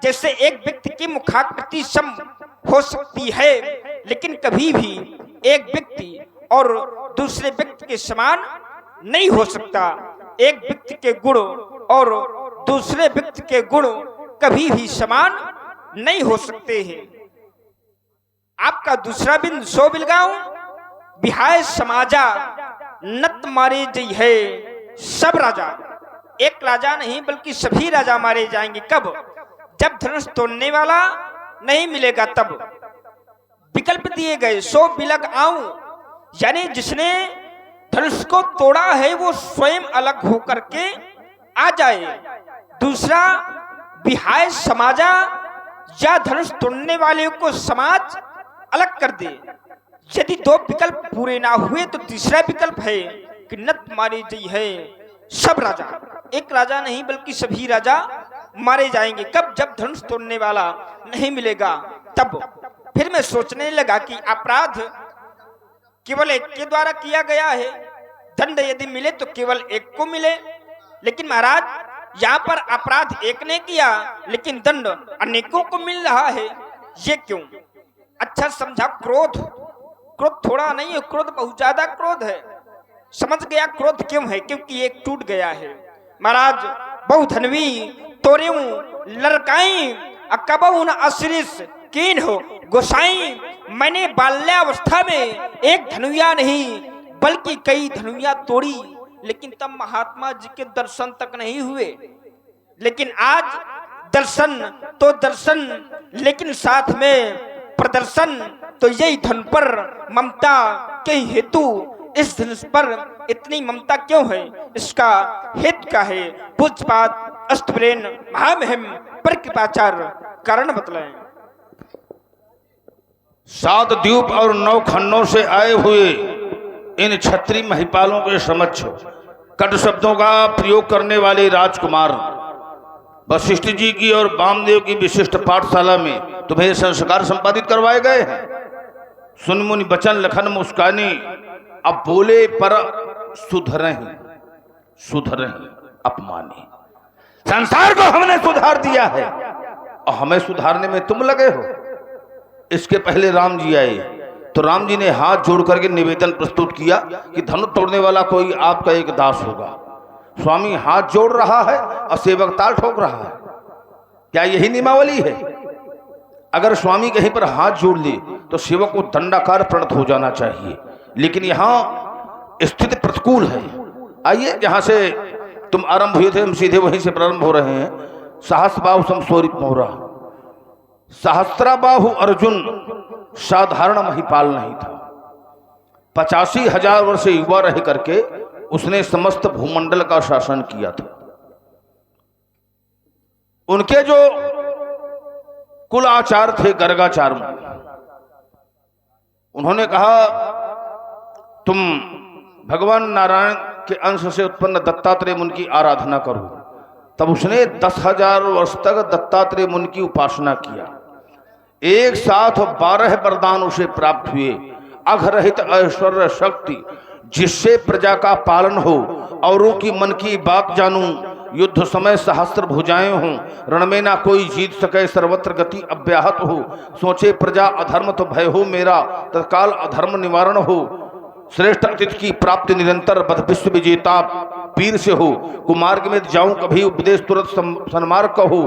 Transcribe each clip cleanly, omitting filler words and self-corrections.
जैसे एक व्यक्ति की मुखाकृति सम हो सकती है, लेकिन कभी भी एक व्यक्ति और दूसरे व्यक्ति के समान नहीं हो सकता। एक व्यक्ति के गुण और दूसरे व्यक्ति के गुण कभी भी समान नहीं हो सकते हैं। आपका दूसरा बिंदु सो बिलगाऊं बिहाय समाजा नत मारे जई है सब राजा। एक राजा नहीं बल्कि सभी राजा मारे जाएंगे। कब? जब धनुष तोड़ने वाला नहीं मिलेगा तब। विकल्प दिए गए सो बिलग आऊं, यानी जिसने धनुष को तोड़ा है वो स्वयं अलग होकर के आ जाए। दूसरा बिहाय समाजा, या धनुष तोड़ने वाले को समाज अलग कर दे। यदि दो विकल्प पूरे ना हुए तो तीसरा विकल्प है कि नत मारी गई है सब राजा। एक राजा नहीं बल्कि सभी राजा मारे जाएंगे। कब? जब धनुष तोड़ने वाला नहीं मिलेगा तब। फिर मैं सोचने लगा कि अपराध केवल एक के द्वारा किया गया है, दंड यदि मिले तो केवल एक को मिले। लेकिन महाराज यहाँ पर अपराध एक ने किया लेकिन दंड अनेकों को मिल रहा है, ये क्यों? अच्छा समझा, क्रोध। क्रोध थोड़ा नहीं है, क्रोध बहुत ज्यादा क्रोध है। समझ गया क्रोध क्यों है? क्योंकि एक टूट गया है। महाराज बहु धनवी तोरेऊ लड़काई अकबऊ न अश्रिस कीन हो गोसाई। मैंने बाल्यावस्था में एक धनुया नहीं बल्कि कई धनुया तोड़ी, लेकिन तब महात्मा जी के दर्शन तक नहीं हुए। लेकिन आज दर्शन तो दर्शन, लेकिन साथ में प्रदर्शन। तो यही धन पर ममता के हेतु इस धनुष पर इतनी ममता क्यों है? इसका हेतु क्या है? पूज्यपाद अष्टप्रेन महामहिम पर कृपाचार्य कारण बतलाएं। 7 द्वीप और 9 खंडों से आए हुए इन क्षत्रिय महिपालों के समक्ष कट शब्दों का प्रयोग करने वाले राजकुमार वशिष्ठ जी की और वामदेव की विशिष्ट पाठशाला में तुम्हें संस्कार संपादित करवाए गए हैं। सुन मुनि बचन लखन मुस्कानी, अब बोले पर सुधरही अपमानी। संसार को हमने सुधार दिया है और हमें सुधारने में तुम लगे हो। इसके पहले राम जी आए तो राम जी ने हाथ जोड़ करके निवेदन प्रस्तुत किया कि धनुष तोड़ने वाला कोई आपका एक दास होगा। स्वामी हाथ जोड़ रहा है और सेवक ताल ठोक रहा है। क्या यही नियमावली है? अगर स्वामी कहीं पर हाथ जोड़ ले तो सेवक को दंडाकार प्रणत हो जाना चाहिए, लेकिन यहाँ स्थिति प्रतिकूल है। आइए, जहां से तुम आरंभ हुए थे हम सीधे वहीं से प्रारंभ हो रहे हैं। सहस्रबाहु समसोरित मोहरा। सहस्त्राबाहु अर्जुन साधारण महिपाल नहीं था। 85,000 वर्ष युवा रह करके उसने समस्त भूमंडल का शासन किया था। उनके जो कुल आचार थे गर्गाचार, उन्होंने कहा तुम भगवान नारायण के अंश से उत्पन्न दत्तात्रेय मुनि की आराधना करो। तब उसने 10,000 वर्ष तक दत्तात्रेय मुनि की उपासना किया। एक साथ 12 वरदान उसे प्राप्त हुए। अघरहित ऐश्वर्य शक्ति, जिससे प्रजा का पालन हो, औरों की मन की बात जानूं, युद्ध समय सहस्त्र भुजाएं हों, रण में ना कोई जीत सके, सर्वत्र गति अव्याहत हो, सोचे प्रजा अधर्म तो भय हो मेरा, तत्काल अधर्म निवारण हो, श्रेष्ठ अतिथि की प्राप्ति निरंतर, बध विश्व विजेता पीर से हो, कुमार्ग में जाऊं कभी उपदेश तुरंत सन्मार्ग हो,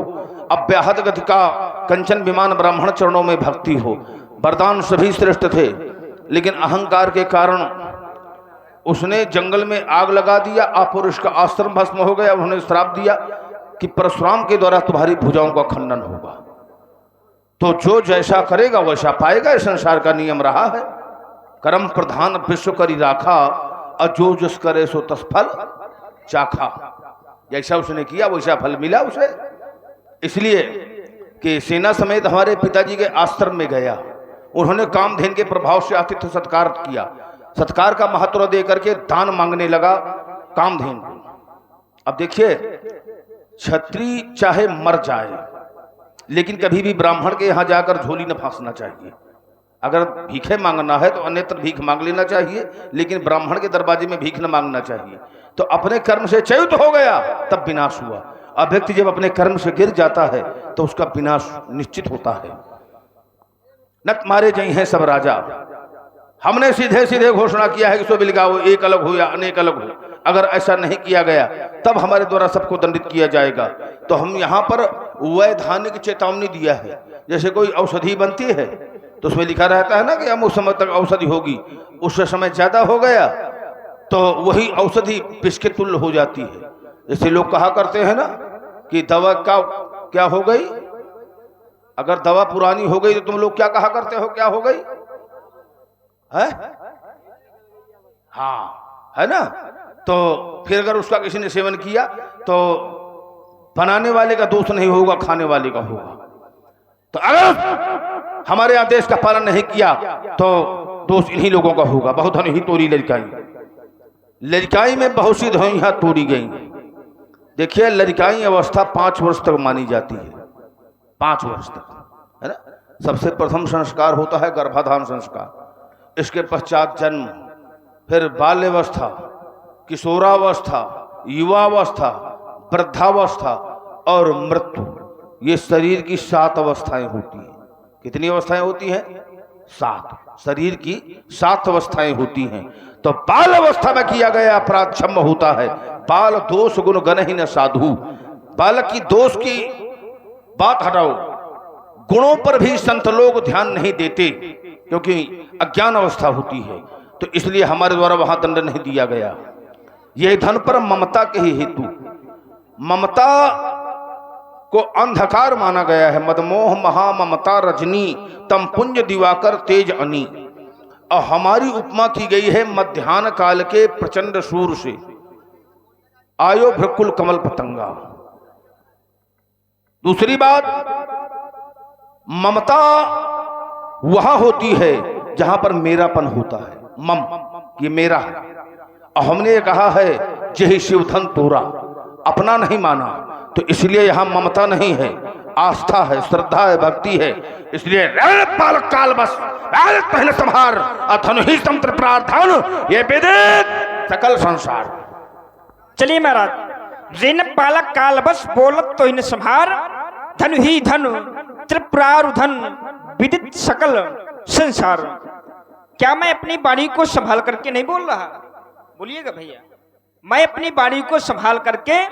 अव्याहत गति का कंचन विमान ब्राह्मण चरणों में भक्ति हो। वरदान सभी श्रेष्ठ थे, लेकिन अहंकार के कारण उसने जंगल में आग लगा दिया। अपुरुष का आश्रम भस्म हो गया। उन्होंने श्राप दिया कि परशुराम के द्वारा तुम्हारी भुजाओं का खंडन होगा। तो जो जैसा करेगा वैसा पाएगा। इस संसार का नियम रहा है, कर्म प्रधान विश्व करी राखा, और जो जस करे सो तस फल चाखा। जैसा उसने किया वैसा फल मिला उसे। इसलिए कि सेना समेत हमारे पिताजी के आश्रम में गया, उन्होंने कामधेन के प्रभाव से आतिथ्य सत्कार किया। सत्कार का महत्व दे करके दान मांगने लगा कामधेन को। अब देखिए, क्षत्रिय चाहे मर जाए लेकिन कभी भी ब्राह्मण के यहां जाकर झोली न फांसना चाहिए। अगर भीखे मांगना है तो अन्यत्र भीख मांग लेना चाहिए, लेकिन ब्राह्मण के दरवाजे में भीख न मांगना चाहिए। तो अपने कर्म से च्युत हो गया तब विनाश हुआ। अब व्यक्ति जब अपने कर्म से गिर जाता है तो उसका विनाश निश्चित होता है। नत मारे जई हैं सब राजा, हमने सीधे सीधे घोषणा किया है कि सो बिलगाओ, एक अलग हो या अनेक अलग हो। अगर ऐसा नहीं किया गया तब हमारे द्वारा सबको दंडित किया जाएगा। तो हम यहाँ पर वैधानिक चेतावनी दिया है। जैसे कोई औषधि बनती है तो उसमें लिखा रहता है ना कि अमुक समय तक औषधि होगी, उससे समय ज्यादा हो गया तो वही औषधि विष के तुल्य हो जाती है। जैसे लोग कहा करते हैं ना कि दवा का क्या हो गई, अगर दवा पुरानी हो गई तो तुम लोग क्या कहा करते हो, क्या हो गई है? हाँ, है ना। तो फिर अगर उसका किसी ने सेवन किया तो बनाने वाले का दोष नहीं होगा, खाने वाले का होगा। तो अगर हमारे आदेश का पालन नहीं किया तो दोष इन्हीं लोगों का होगा। बहुत धन ही तोड़ी लड़काई, लड़काई में बहुत सी धनिया तोड़ी गई। देखिए, लड़काई अवस्था 5 वर्ष तक मानी जाती है, 5 वर्ष तक, है ना। सबसे प्रथम संस्कार होता है गर्भाधान संस्कार, इसके पश्चात जन्म, फिर बाल्यावस्था, किशोरावस्था, युवावस्था, वृद्धावस्था और मृत्यु। ये शरीर की 7 अवस्थाएं होती हैं। कितनी अवस्थाएं होती हैं? 7। शरीर की 7 अवस्थाएं होती हैं। तो बाल अवस्था में किया गया अपराध क्षम्य होता है। बाल दोष गुण गण ही न साधु। बालक की दोष की बात हटाओ, गुणों पर भी संत लोग ध्यान नहीं देते क्योंकि अज्ञान अवस्था होती है। तो इसलिए हमारे द्वारा वहां दंड नहीं दिया गया। यह धन पर ममता के ही हेतु, ममता को अंधकार माना गया है। मदमोह महा ममता रजनी, तम पुंज दिवाकर तेज अनी। और हमारी उपमा की गई है मध्याह्न काल के प्रचंड सूर्य से, आयो भ्रकुल कमल पतंगा। दूसरी बात, ममता वहां होती है जहां पर मेरापन होता है। मम, ये मेरा है। और हमने ये कहा है जय शिवधन तोरा, अपना नहीं माना, तो इसलिए यहां ममता नहीं है, आस्था है, श्रद्धा है, भक्ति है। इसलिए पालक काल बस पहले संहार अथनु ही तंत्र प्रार्थन, ये विदित सकल संसार। चलिए महाराज, रेन पालक काल बस बोलत तो इन संहार, धन ही धन त्रिपुरारुधन विदित सकल संसार। क्या मैं अपनी वाणी को संभाल करके नहीं बोल रहा? बोलिएगा भैया, मैं अपनी वाणी को संभाल करके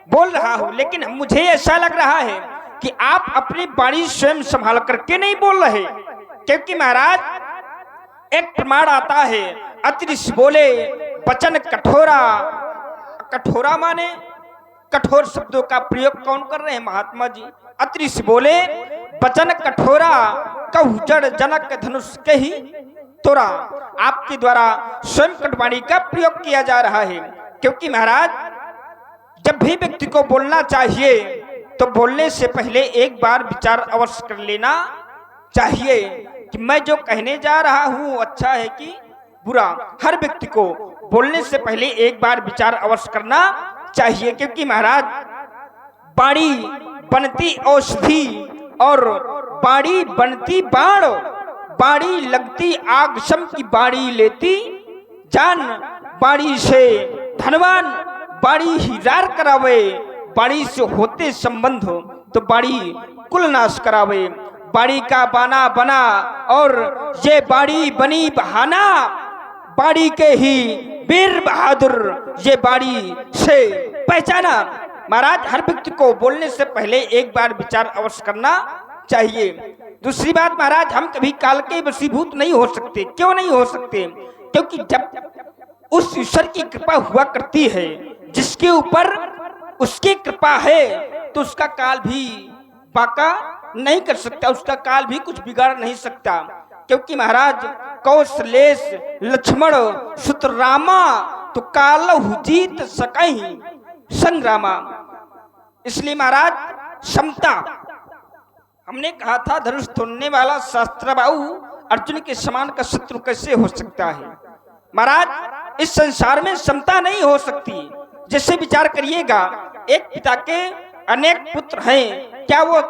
बोल रहा हूं, लेकिन मुझे ऐसा लग रहा है कि आप अपनी वाणी स्वयं संभाल करके नहीं बोल रहे। क्योंकि महाराज एक प्रमाण आता है, अतिरिक्त बोले वचन कठोरा। कठोरा माने कठोर शब्दों का प्रयोग कौन कर रहे हैं? महात्मा जी। अतिरिक्त बोले वचन कठोरा, कहु जड़ जनक धनुष के ही तोरा। आपके द्वारा स्वयं कटवाणी का प्रयोग किया जा रहा है। क्योंकि महाराज, जब भी व्यक्ति को बोलना चाहिए तो बोलने से पहले एक बार विचार अवश्य कर लेना चाहिए कि मैं जो कहने जा रहा हूं अच्छा है कि बुरा। हर व्यक्ति को बोलने से पहले एक बार विचार अवश्य करना चाहिए। क्योंकि महाराज, बाड़ी बनती औषधि और बाड़ी बनती बाण, बाड़ी लगती आग सम की बाड़ी लेती जान। बाड़ी से धनवान बाड़ी ही रार करावे, बाड़ी से होते संबंध तो बाड़ी कुल नाश करावे। बाड़ी का बाना बना और ये बाड़ी बनी बहाना, बाड़ी के ही वीर बहादुर ये बाड़ी से पहचाना। महाराज, हर व्यक्ति को बोलने से पहले एक बार विचार अवश्य करना चाहिए। दूसरी बात महाराज, हम कभी काल के वशीभूत नहीं हो सकते। क्यों नहीं हो सकते? क्योंकि जब उस ईश्वर की कृपा हुआ करती है, जिसके ऊपर उसकी कृपा है, तो उसका काल भी बाका नहीं कर सकता, उसका काल भी कुछ बिगाड़ नहीं सकता। क्योंकि महाराज, कौशलेश लक्ष्मण सुतरामा तो कालहु जीत सकहि संग्रामा। इसलिए महाराज, क्षमता, हमने कहा था धनुष तोड़ने वाला शास्त्रबाहु अर्जुन के समान का शत्रु कैसे हो सकता है? महाराज, इस संसार में समता नहीं हो सकती। जैसे विचार करिएगा, एक पिता के अनेक पुत्र हैं, क्या वो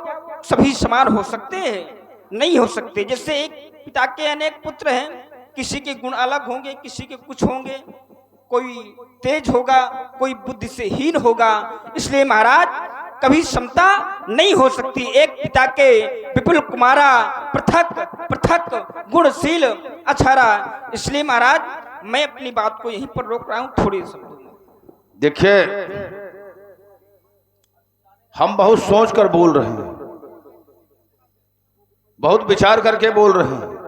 सभी समान हो सकते हैं? नहीं हो सकते। जैसे एक पिता के अनेक पुत्र हैं, किसी के गुण अलग होंगे, किसी के कुछ होंगे, कोई तेज होगा, कोई बुद्धि से हीन होगा। इसलिए महाराज, कभी समता नहीं हो सकती। एक पिता के विपुल कुमारा पृथक पृथक गुणशील अछारा। इसलिए महाराज मैं अपनी बात को यहीं पर रोक रहा हूं थोड़ी शब्दों में। देखिए, हम बहुत सोच कर बोल रहे हैं, बहुत विचार करके बोल रहे हैं।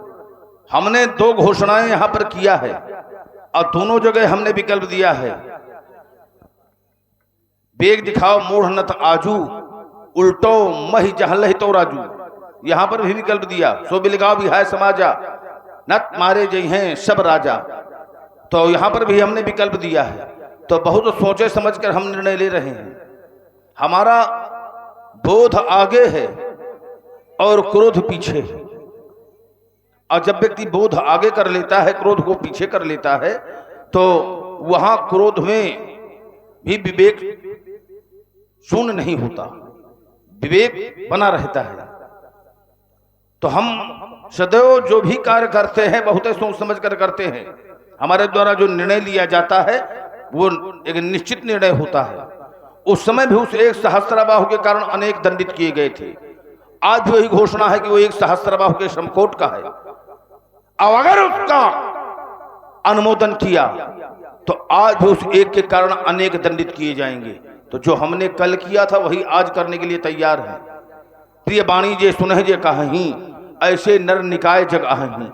हमने 2 घोषणाएं यहां पर किया है और दोनों जगह हमने विकल्प दिया है। बेग दिखाओ मूढ़ नत आजू, उल्टो मही जहलहि तो राजू। यहां पर भी विकल्प दिया। सो बिलगाओ बिहाय समाजा, नत मारे जय हैं सब राजा। तो यहां पर भी हमने विकल्प दिया है। तो बहुत सोचे समझ कर हम निर्णय ले रहे हैं। हमारा बोध आगे है और क्रोध पीछे है। और जब व्यक्ति बोध आगे कर लेता है, क्रोध को पीछे कर लेता है, तो वहां क्रोध में भी विवेक शून्य नहीं होता, विवेक बना रहता है। तो हम सदैव जो भी कार्य करते हैं बहुत सोच समझ कर करते हैं। हमारे द्वारा जो निर्णय लिया जाता है वो एक निश्चित निर्णय होता है। उस समय भी उस एक सहस्त्रबाहु के कारण अनेक दंडित किए गए थे। आज भी वही घोषणा है कि वो एक सहस्त्रबाहु के समकोट का है। और अगर उसका अनुमोदन किया तो आज भी उस एक के कारण अनेक दंडित किए जाएंगे। तो जो हमने कल किया था वही आज करने के लिए तैयार है। प्रिय बाणी जे सुनह जे कहीं, ऐसे नर निकाय जग आहहीं।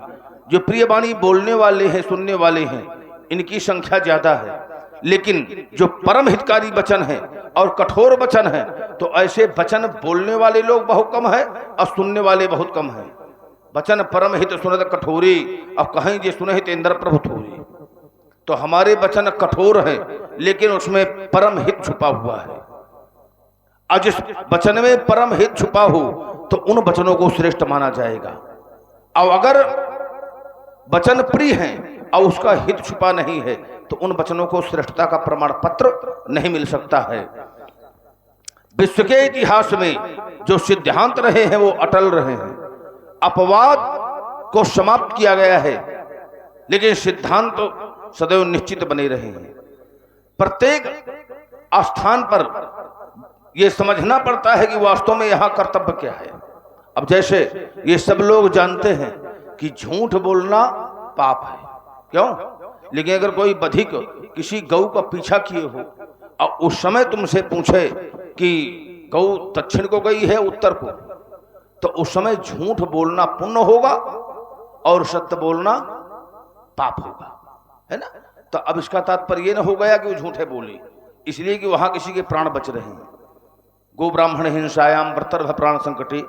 जो प्रिय बाणी बोलने वाले हैं, सुनने वाले हैं, इनकी संख्या ज्यादा है, लेकिन जो परम हितकारी वचन है और कठोर वचन है, तो ऐसे वचन बोलने वाले लोग बहुत कम है और सुनने वाले बहुत कम है। वचन परम हित सुनत कठोरी, अब कहीं जे सुने हित इंद्र प्रभु थोरी। तो हमारे वचन कठोर है लेकिन उसमें परम हित छुपा हुआ है। और जिस वचन में परम हित छुपा हो तो उन वचनों को श्रेष्ठ माना जाएगा। और अगर वचन प्रिय हैं और उसका हित छुपा नहीं है तो उन वचनों को श्रेष्ठता का प्रमाण पत्र नहीं मिल सकता है। विश्व के इतिहास में जो सिद्धांत रहे हैं वो अटल रहे हैं। अपवाद को समाप्त किया गया है लेकिन सिद्धांत तो सदैव निश्चित बने रहे हैं। प्रत्येक स्थान पर यह समझना पड़ता है कि वास्तव में यहां कर्तव्य क्या है। अब जैसे ये सब लोग जानते हैं कि झूठ बोलना पाप है, क्यों? लेकिन अगर कोई बधिक किसी गौ का पीछा किए हो और उस समय तुमसे पूछे कि गौ दक्षिण को गई है उत्तर को, तो उस समय झूठ बोलना पुण्य होगा और सत्य बोलना पाप होगा, है ना? तो अब इसका तात्पर्य यह न हो गया कि वो झूठे बोले इसलिए कि वहां किसी के प्राण बच रहे हैं। गो ब्राह्मण हिंसायाम व्रतर्भ प्राण संकटे,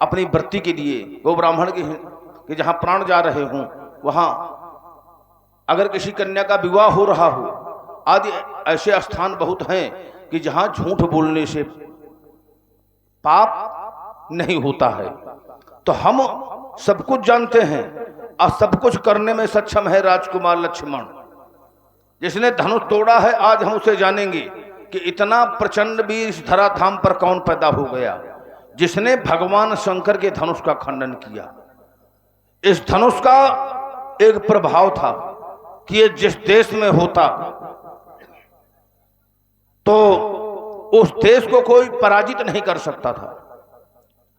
अपनी वृत्ति के लिए गो ब्राह्मण के जहां प्राण जा रहे हों वहां अगर किसी कन्या का विवाह हो रहा हो आदि ऐसे स्थान बहुत हैं कि जहां झूठ बोलने से पाप नहीं होता है। तो हम सब कुछ जानते हैं और सब कुछ करने में सक्षम है राजकुमार लक्ष्मण। जिसने धनुष तोड़ा है आज हम उसे जानेंगे कि इतना प्रचंड वीर इस धराधाम पर कौन पैदा हो गया जिसने भगवान शंकर के धनुष का खंडन किया। इस धनुष का एक प्रभाव था कि ये जिस देश में होता तो उस देश को कोई पराजित नहीं कर सकता था।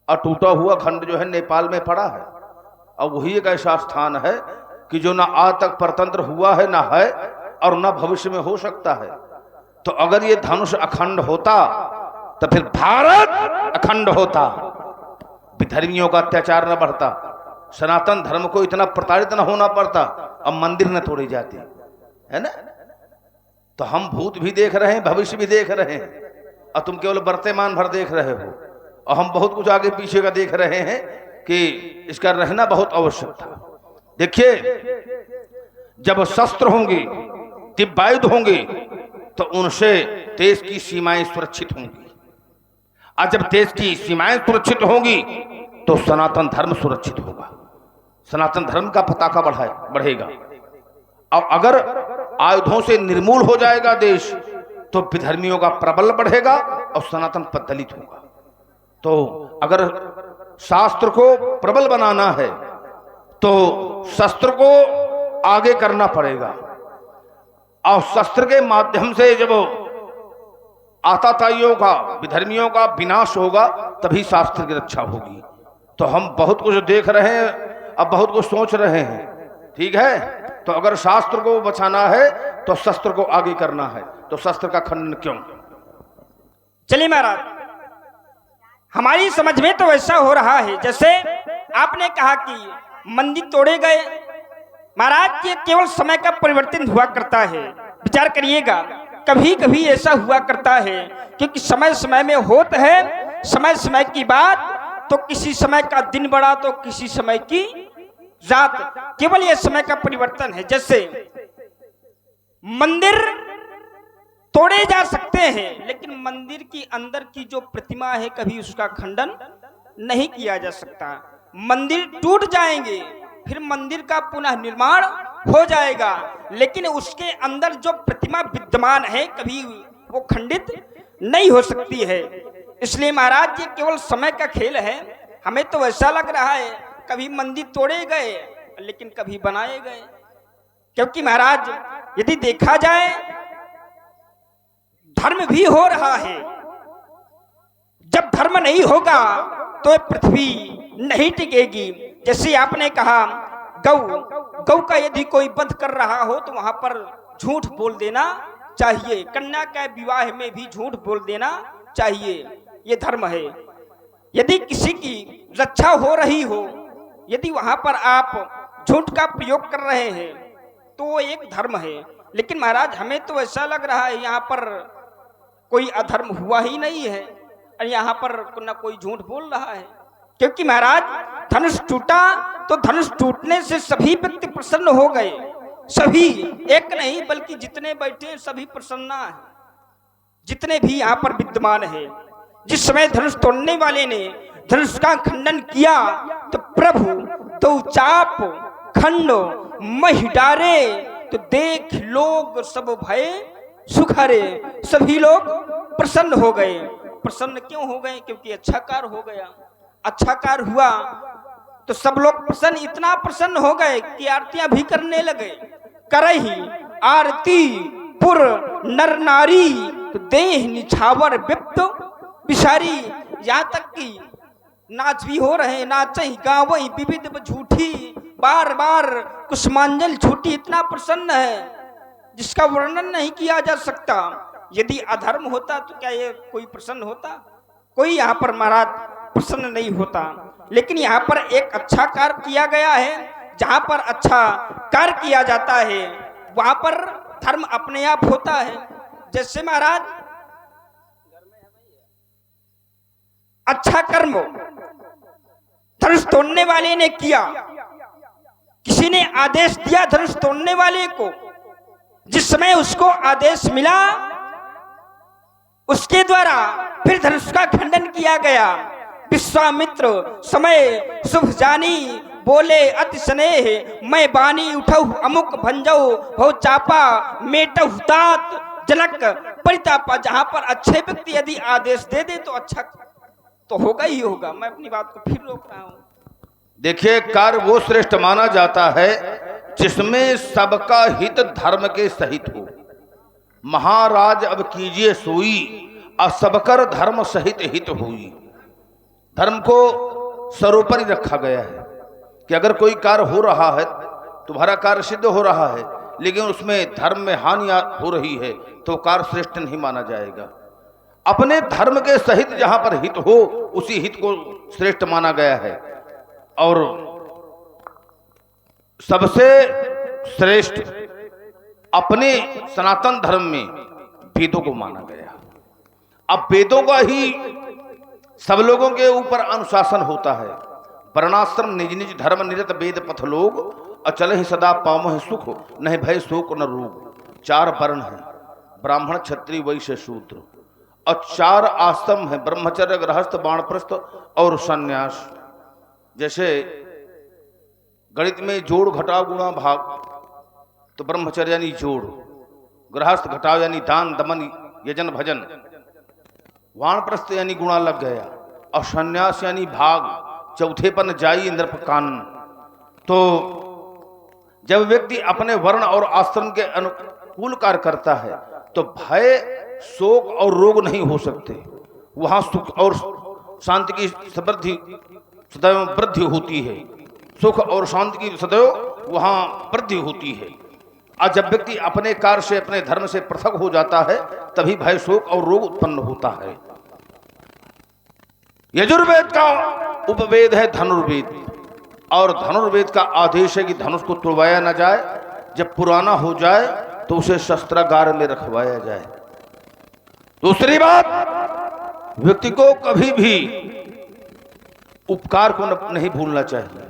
और टूटा हुआ खंड जो है नेपाल में पड़ा है और वही एक ऐसा स्थान है कि जो ना आज तक परतंत्र हुआ है ना है और ना भविष्य में हो सकता है। तो अगर ये धनुष अखंड होता तो फिर भारत अखंड होता, विधर्मियों का अत्याचार न बढ़ता, सनातन धर्म को इतना प्रताड़ित न होना पड़ता, अब मंदिर न तोड़े जाते, है ना? तो हम भूत भी देख रहे हैं, भविष्य भी देख रहे हैं और तुम केवल वर्तमान भर देख रहे हो और हम बहुत कुछ आगे पीछे का देख रहे हैं कि इसका रहना बहुत आवश्यक था। देखिए, जब शस्त्र होंगे, दिव्यायुध होंगे तो उनसे देश की सीमाएं सुरक्षित होंगी और जब देश की सीमाएं सुरक्षित होंगी तो सनातन धर्म सुरक्षित होगा, सनातन धर्म का पताका बढ़ेगा। और अगर आयुधों से निर्मूल हो जाएगा देश तो विधर्मियों का प्रबल बढ़ेगा और सनातन पद दलित होगा। तो अगर शास्त्र को प्रबल बनाना है तो शस्त्र को आगे करना पड़ेगा और शस्त्र के माध्यम से जब आताताइयों का, विधर्मियों का विनाश होगा, तभी शास्त्र की रक्षा होगी। तो हम बहुत कुछ देख रहे हैं, अब बहुत कुछ सोच रहे हैं, ठीक है। तो अगर शास्त्र को बचाना है तो शस्त्र को आगे करना है, तो शस्त्र का खंडन क्यों? चलिए महाराज, हमारी समझ में तो ऐसा हो रहा है जैसे आपने कहा कि मंदिर तोड़े गए। महाराज, ये केवल समय का परिवर्तन हुआ करता है। विचार करिएगा, कभी कभी ऐसा हुआ करता है क्योंकि समय समय में होता है, समय समय की बात, तो किसी समय का दिन बड़ा तो किसी समय की रात, केवल यह समय का परिवर्तन है। जैसे मंदिर तोड़े जा सकते हैं, लेकिन मंदिर की अंदर की जो प्रतिमा है कभी उसका खंडन नहीं किया जा सकता। मंदिर टूट जाएंगे, फिर मंदिर का पुनः निर्माण हो जाएगा, लेकिन उसके अंदर जो प्रतिमा विद्यमान है कभी वो खंडित नहीं हो सकती है। इसलिए महाराज, ये केवल समय का खेल है। हमें तो ऐसा लग रहा है कभी मंदिर तोड़े गए लेकिन कभी बनाए गए, क्योंकि महाराज यदि देखा जाए धर्म भी हो रहा है। जब धर्म नहीं होगा तो पृथ्वी नहीं टिकेगी। जैसे आपने कहा गौ का यदि कोई वध कर रहा हो तो वहां पर झूठ बोल देना चाहिए, कन्या के विवाह में भी झूठ बोल देना चाहिए, ये धर्म है। यदि किसी की रक्षा हो रही हो, यदि वहां पर आप झूठ का प्रयोग कर रहे हैं तो वो एक धर्म है। लेकिन महाराज, हमें तो ऐसा लग रहा है यहाँ पर कोई अधर्म हुआ ही नहीं है और यहाँ पर न कोई झूठ बोल रहा है, क्योंकि महाराज धनुष टूटा तो धनुष टूटने से सभी व्यक्ति प्रसन्न हो गए। सभी, एक नहीं बल्कि जितने बैठे सभी प्रसन्न है, जितने भी यहाँ पर विद्यमान है। जिस समय धनुष तोड़ने वाले ने धनुष का खंडन किया तो प्रभु तो चाप खंड महि डारे, तो देख लोग सब भय सुखरे, सभी लोग प्रसन्न हो गए। प्रसन्न क्यों हो गए? क्योंकि अच्छा कार्य हो गया। अच्छा कार्य हुआ तो सब लोग प्रसन्न, इतना प्रसन्न हो गए कि आरतियां भी करने लगे। करही आरती पुर नर नारी, तो देह निछावर विप्त बिसारी, यहाँ तक कि नाच भी हो रहे, नाच गावई विविध झूठी, बार बार कुसुमांजल छूटी, इतना प्रसन्न है जिसका वर्णन नहीं किया जा सकता। यदि अधर्म होता तो क्या ये कोई प्रसन्न होता? कोई यहाँ पर महाराज प्रसन्न नहीं होता। लेकिन यहाँ पर एक अच्छा कार्य किया गया है। जहाँ पर अच्छा कार्य किया जाता है वहां पर धर्म अपने आप होता है। जैसे महाराज अच्छा कर्म धनुष तोड़ने वाले ने किया, किसी ने आदेश दिया धनुष तोड़ने वाले को, जिस समय उसको आदेश मिला उसके द्वारा फिर धनुष का खंडन किया गया। विश्वामित्र समय शुभ जानी, बोले अति स्नेह मैं बानी उठऊ अमुक भंजऊ भव चापा मेटऊ तात जनक परितापा। जहां पर अच्छे व्यक्ति यदि आदेश दे दे तो अच्छा तो होगा ही होगा। मैं अपनी बात को फिर रोक रहा हूं। देखिए, कार्य वो श्रेष्ठ माना जाता है जिसमें सबका हित धर्म के सहित हो। महाराज अब कीजिए सोई, और सबकर धर्म सहित हित हुई। धर्म को सर्वोपरि रखा गया है कि अगर कोई कार्य हो रहा है, तुम्हारा कार्य सिद्ध हो रहा है, लेकिन उसमें धर्म में हानि हो रही है तो कार्य श्रेष्ठ नहीं माना जाएगा। अपने धर्म के सहित जहां पर हित हो उसी हित को श्रेष्ठ माना गया है। और सबसे श्रेष्ठ अपने सनातन धर्म में वेदों को माना गया। अब वेदों का ही सब लोगों के ऊपर अनुशासन होता है। वर्णाश्रम निज निज धर्म निरत वेद पथ लोग, अचल ही सदा पामहि सुख नहीं भय शोक न रोग। 4 वर्ण है, ब्राह्मण क्षत्रिय वैश्य शूद्र, और 4 आश्रम है, ब्रह्मचर्य गृहस्थ वानप्रस्थ और सन्यास। जैसे गणित में जोड़ घटाव गुणा भाग, तो ब्रह्मचर्य यानी जोड़, गृहस्थ घटाव यानी दान दमन यजन भजन, वानप्रस्थ यानी गुणा लग गया, और सन्यास यानी भाग, चौथे पर जाई इंद्र कान। तो जब व्यक्ति अपने वर्ण और आश्रम के अनुकूल कार्य करता है तो भय शोक और रोग नहीं हो सकते, वहां सुख और शांति की सदैव वृद्धि होती है, सुख और शांति की सदैव वहां वृद्धि होती है। आज जब व्यक्ति अपने कार्य से अपने धर्म से पृथक हो जाता है तभी भय शोक और रोग उत्पन्न होता है। यजुर्वेद का उपवेद है धनुर्वेद, और धनुर्वेद का आदेश है कि धनुष को तोड़वाया न जाए, जब पुराना हो जाए तो उसे शस्त्रागार में रखवाया जाए। दूसरी बात, व्यक्ति को कभी भी उपकार को नहीं भूलना चाहिए।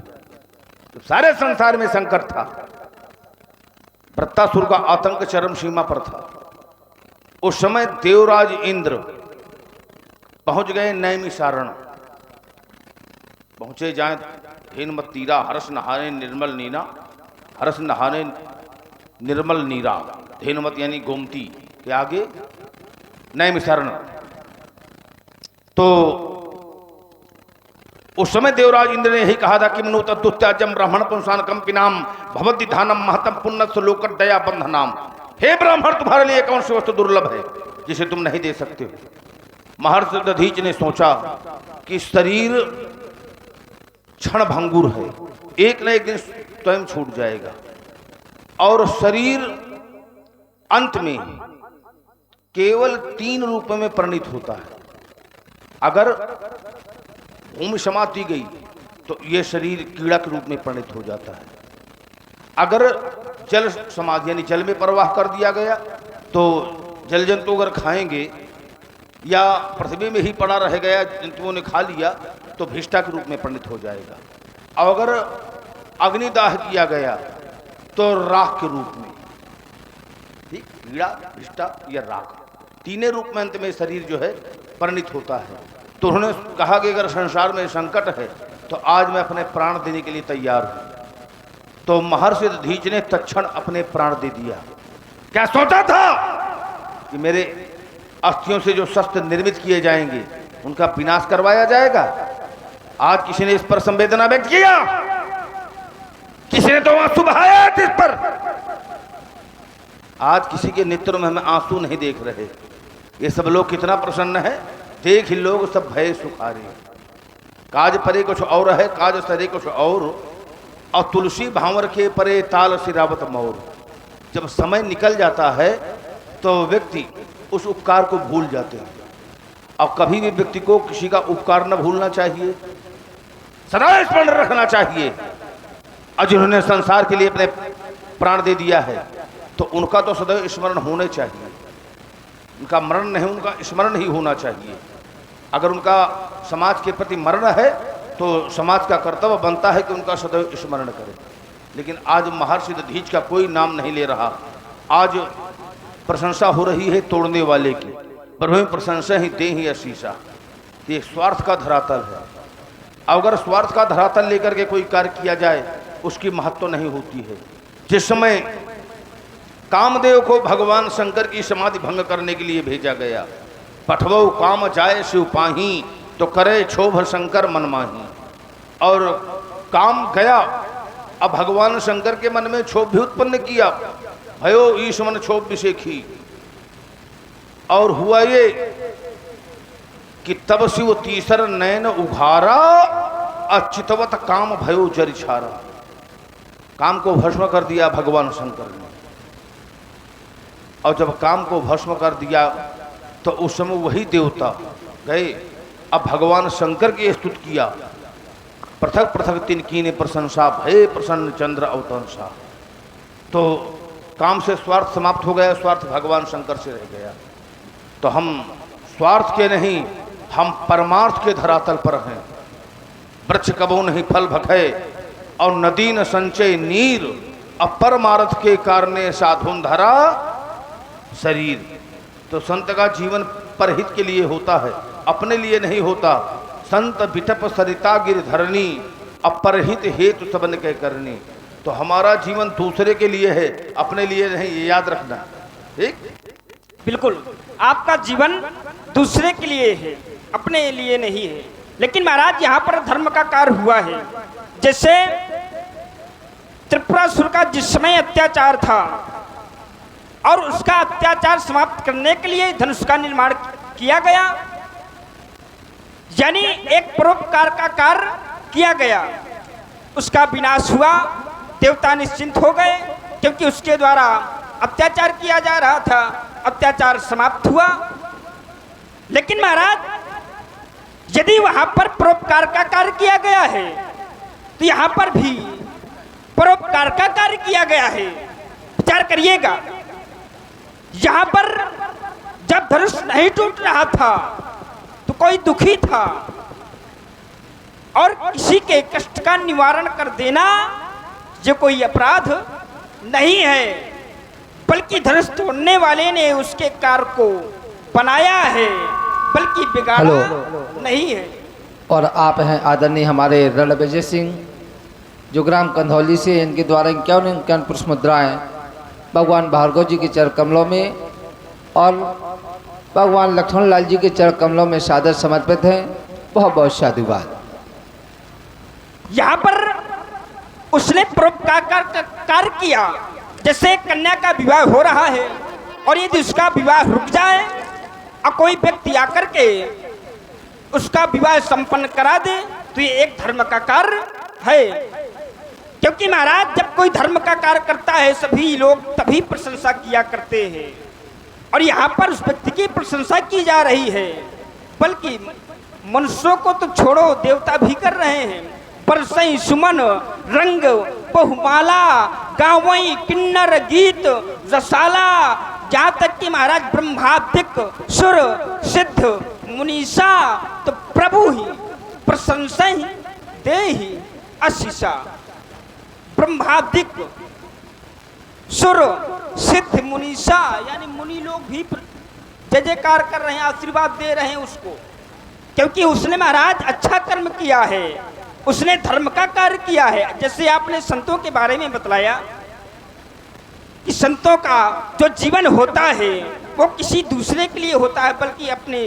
तो सारे संसार में संकट था, वृत्तासुर का आतंक चरम सीमा पर था। उस समय देवराज इंद्र पहुंच गए नैमिषारण, पहुंचे जाए हेनमत तीरा, हर्ष नहाने निर्मल नीना, हर्ष नहाने निर्मल नीरा, हेनमत यानी गोमती के आगे नैमिषारण। तो उस समय देवराज इंद्र ने यही कहा था कि मनु तत्त्याजम ब्राह्मण पुंसान कंपिनाम भवद्दि धानम महतम पुण्य लोक दया बंधनाम। हे ब्राह्मण, तुम्हारे लिए कौन सी वस्तु दुर्लभ है जिसे तुम नहीं दे सकते हो। महर्षि दधीच ने सोचा कि शरीर क्षण भंगुर है, एक न एक दिन स्वयं छूट जाएगा, और शरीर अंत में केवल 3 रूप में परिणित होता है। अगर भूमि समाप्ति गई तो यह शरीर कीड़ा के रूप में परिणित हो जाता है। अगर जल समाधि यानी जल में प्रवाह कर दिया गया तो जल जंतु अगर खाएंगे, या पृथ्वी में ही पड़ा रह गया, जंतुओं ने खा लिया, तो भिष्टा के रूप में परिणित हो जाएगा। और अगर अग्निदाह किया गया तो राख के रूप में, ठीक, कीड़ा, भिष्टा या राख, तीनों रूप में अंत में शरीर जो है परिणित होता है। तो उन्होंने कहा कि अगर संसार में संकट है तो आज मैं अपने प्राण देने के लिए तैयार हूं। तो महर्षि दधीच ने तत्क्षण अपने प्राण दे दिया। क्या सोचा था कि मेरे अस्थियों से जो शस्त्र निर्मित किए जाएंगे उनका विनाश करवाया जाएगा। आज किसी ने इस पर संवेदना व्यक्त किया, किसी ने तो आंसू बहाया इस पर। आज किसी के नेत्र में हमें आंसू नहीं देख रहे। ये सब लोग कितना प्रसन्न है, देख ही लोग सब भय सुखारे। काज परे कुछ और है, काज सरे कुछ और तुलसी भांवर के परे ताल सिरावत मोर। जब समय निकल जाता है तो व्यक्ति उस उपकार को भूल जाते हैं। और कभी भी व्यक्ति को किसी का उपकार न भूलना चाहिए, सदा स्मरण रखना चाहिए। और जिन्होंने संसार के लिए अपने प्राण दे दिया है तो उनका तो सदैव स्मरण होने चाहिए, उनका मरण नहीं, उनका स्मरण ही होना चाहिए। अगर उनका समाज के प्रति मरण है तो समाज का कर्तव्य बनता है कि उनका सदैव स्मरण करे। लेकिन आज महर्षि दधीच का कोई नाम नहीं ले रहा। आज प्रशंसा हो रही है तोड़ने वाले की, पर वही प्रशंसा ही दे ही अशीषा। ये स्वार्थ का धरातल है। अगर स्वार्थ का धरातल लेकर के कोई कार्य किया जाए उसकी महत्व नहीं होती है। जिस समय कामदेव को भगवान शंकर की समाधि भंग करने के लिए भेजा गया, पठवो काम जाए शिव पाही, तो करे क्षोभ शंकर मन माही। और काम गया, अब भगवान शंकर के मन में क्षोभ भी उत्पन्न किया, भयो ईश मन क्षोभ विषेखी। और हुआ ये कि तब शिव तीसर नैन उघारा, अचितवत काम भयो जरि छारा। काम को भस्म कर दिया भगवान शंकर ने। और जब काम को भस्म कर दिया तो उस समय वही देवता गए, अब भगवान शंकर की स्तुति किया। पृथक पृथक तिनकी ने प्रशंसा, भय प्रसन्न चंद्र अवतंसा। तो काम से स्वार्थ समाप्त हो गया, स्वार्थ भगवान शंकर से रह गया। तो हम स्वार्थ के नहीं, हम परमार्थ के धरातल पर हैं। वृक्ष कबो नहीं फल भखे, और नदी न संचय नीर, अपरमार्थ के कारणे साधुन धरा शरीर। तो संत का जीवन परहित के लिए होता है, अपने लिए नहीं होता। संत बिटप सरिता गिरधरणी, अपरहित हेतु सबन के करनी। तो हमारा जीवन दूसरे के लिए है, अपने लिए नहीं, ये याद रखना। ठीक, बिल्कुल, आपका जीवन दूसरे के लिए है, अपने लिए नहीं है। लेकिन महाराज यहाँ पर धर्म का कार्य हुआ है। जैसे त्रिपुरासुर का जिस समय अत्याचार था, और उसका अत्याचार समाप्त करने के लिए धनुष का निर्माण किया गया, यानी एक परोपकार का कार्य किया गया। उसका विनाश हुआ, देवता निश्चिंत हो गए, क्योंकि उसके द्वारा अत्याचार किया जा रहा था, अत्याचार समाप्त हुआ। लेकिन महाराज यदि वहां पर परोपकार का कार्य किया गया है तो यहां पर भी परोपकार का कार्य किया गया है। विचार करिएगा, यहां पर जब धनुष नहीं टूट रहा था तो कोई दुखी था, और किसी के कष्ट का निवारण कर देना ये कोई अपराध नहीं है, बल्कि धनुष तोड़ने वाले ने उसके कार्य को बनाया है, बल्कि बिगाड़ा नहीं है। और आप हैं आदरणीय हमारे रणविजय सिंह, जो ग्राम कंधौली से, इनके द्वारा 51 पुष्प मुद्राएं भगवान भार्गव जी के चरण कमलों में और भगवान लक्ष्मण लाल जी के चरण कमलों में सादर समर्पित हैं। बहुत बहुत साधुवाद। यहाँ पर उसने परोपकार का कार्य किया, जैसे कन्या का विवाह हो रहा है और यदि उसका विवाह रुक जाए और कोई व्यक्ति आकर के उसका विवाह संपन्न करा दे तो ये एक धर्म का कार्य है। क्योंकि महाराज जब कोई धर्म का कार्य करता है सभी लोग तभी प्रशंसा किया करते हैं, और यहाँ पर उस व्यक्ति की प्रशंसा की जा रही है, बल्कि मनुष्यों को तो छोड़ो देवता भी कर रहे हैं। बरसई सुमन रंग बहुमाला गावई किन्नर गीत रसाला, जहाँ तक कि महाराज ब्रह्मादिक सुर सिद्ध मुनीषा तो प्रभु ही प्रशंसा ही दे ही आशीषा। ब्रह्मादिक सुर सिद्ध मुनीषा यानी मुनि लोग भी जय जयकार कर रहे हैं, आशीर्वाद दे रहे हैं उसको, क्योंकि उसने महाराज अच्छा कर्म किया है, उसने धर्म का कार्य किया है। जैसे आपने संतों के बारे में बतलाया कि संतों का जो जीवन होता है वो किसी दूसरे के लिए होता है, बल्कि अपने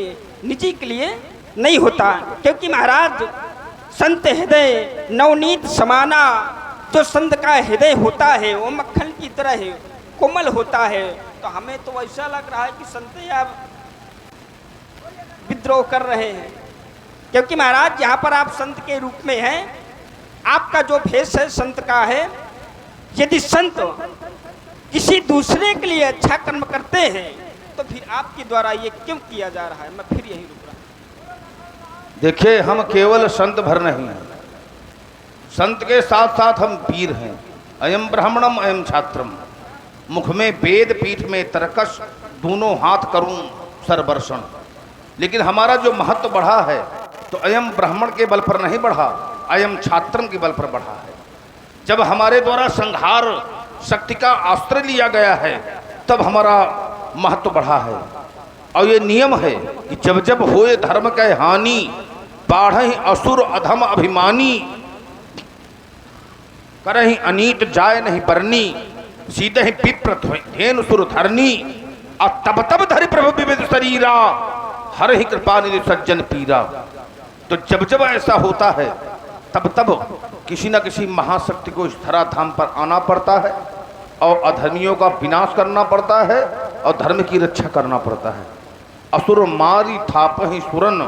निजी के लिए नहीं होता। क्योंकि महाराज संत हृदय नवनीत समाना, जो संत का हृदय होता है वो मक्खन की तरह है, कोमल होता है। तो हमें तो ऐसा लग रहा है कि संत अब विद्रोह कर रहे हैं, क्योंकि महाराज यहाँ पर आप संत के रूप में हैं, आपका जो भेष है संत का है। यदि संत किसी दूसरे के लिए अच्छा कर्म करते हैं तो फिर आपके द्वारा ये क्यों किया जा रहा है? मैं फिर यही रुक रहा हूं। देखिए, हम केवल संत भर नहीं हैं, संत के साथ साथ हम वीर हैं। अयम ब्राह्मणम अयम छात्रम, मुख में वेद पीठ में तरकश, दोनों हाथ करूं सरवर्षण। लेकिन हमारा जो महत्व बढ़ा है तो अयम ब्राह्मण के बल पर नहीं बढ़ा, अयम छात्रम के बल पर बढ़ा है। जब हमारे द्वारा संहार शक्ति का अस्त्र लिया गया है तब हमारा महत्व बढ़ा है। और ये नियम है कि जब जब होए धर्म के हानि, बाढ़हि असुर अधम अभिमानी, करहि अनीत जाय नहीं बरनी, सीधे ही पिप्र धेनु सुर धरनी, और तब तब धरि प्रभु विविध शरीरा, हर ही कृपा निधि सज्जन पीरा। तो जब जब ऐसा होता है तब तब किसी न किसी महाशक्ति को इस धराधाम पर आना पड़ता है और अधर्मियों का विनाश करना पड़ता है और धर्म की रक्षा करना पड़ता है। असुर मारी थापहि सुरन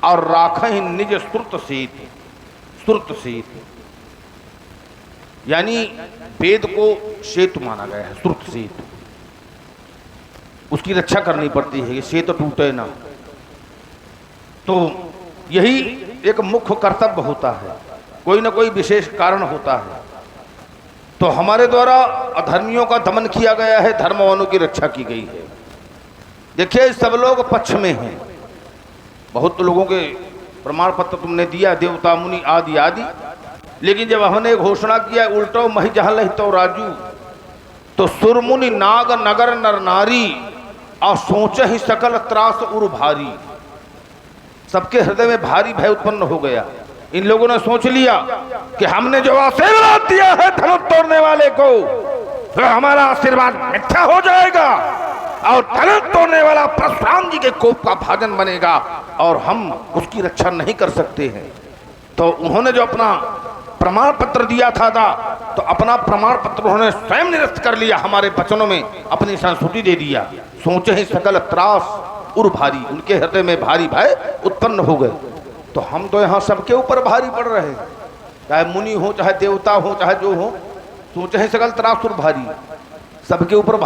और राखहि निज श्रुत सीत। श्रुत सीत यानी वेद को सेतु माना गया है, श्रुत सीत, उसकी रक्षा करनी पड़ती है, ये सेतु टूटे ना। तो यही एक मुख्य कर्तव्य होता है, कोई ना कोई विशेष कारण होता है। तो हमारे द्वारा अधर्मियों का दमन किया गया है, धर्मवानों की रक्षा की गई है। देखिए, सब लोग पक्ष में हैं, बहुत लोगों के प्रमाण पत्र तुमने दिया, देवता मुनि आदि आदि, लेकिन जब हमने घोषणा किया उल्टो मही जहाँ लही तो राजू, तो सुरमुनि नाग नगर नर नारी, और सोच ही सकल त्रास उर भारी। सबके हृदय में भारी भय उत्पन्न हो गया। इन लोगों ने सोच लिया कि हमने जो आशीर्वाद दिया है धनुष तोड़ने वाले को, तो हमारा आशीर्वाद मिथ्या हो जाएगा और धनुष तोड़ने वाला परशुराम जी के कोप का भाजन बनेगा और हम उसकी रक्षा नहीं कर सकते हैं। तो उन्होंने जो अपना प्रमाण पत्र दिया था तो अपना प्रमाण पत्र उन्होंने स्वयं निरस्त कर लिया, हमारे वचनों में अपनी संस्तुति दे दिया। सोचे ही सकल त्रास उर भारी, उनके हृदय में भारी भय उत्पन्न हो गए। तो हम तो यहाँ सबके ऊपर भारी पड़ रहे हैं, चाहे मुनि हो, चाहे देवता हो, चाहे जो हो। सोचे ही सकल त्रास उर भारी, सबके ऊपर